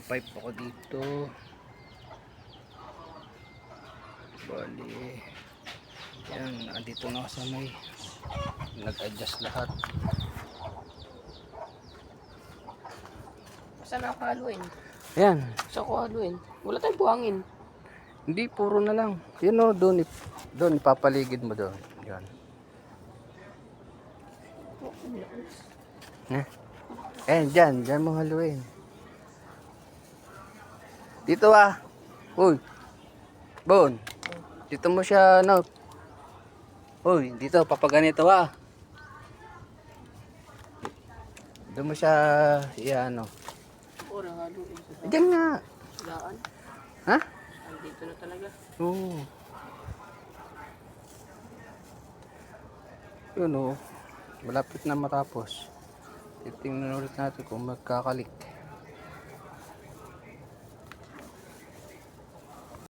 naka-pipe ako dito. Bali, yan, andito na ako sa may nag-adjust lahat. Saan ako haluin? Yan, Saan ko haluin? Wala tayong buhangin. hindi, puro na lang. Yun o, doon, doon, ipapaligid mo doon. Yan. Dyan mo haluin. Dito Uy. Bon. Dito mo siya, no. Uy, dito, papaganito Dito mo siya, ano. Puro haluin. Diyan nga. Daan. Ha? Dito na talaga. Oo. Yun malapit na matapos. Titingnan ulit natin kung magkakalik.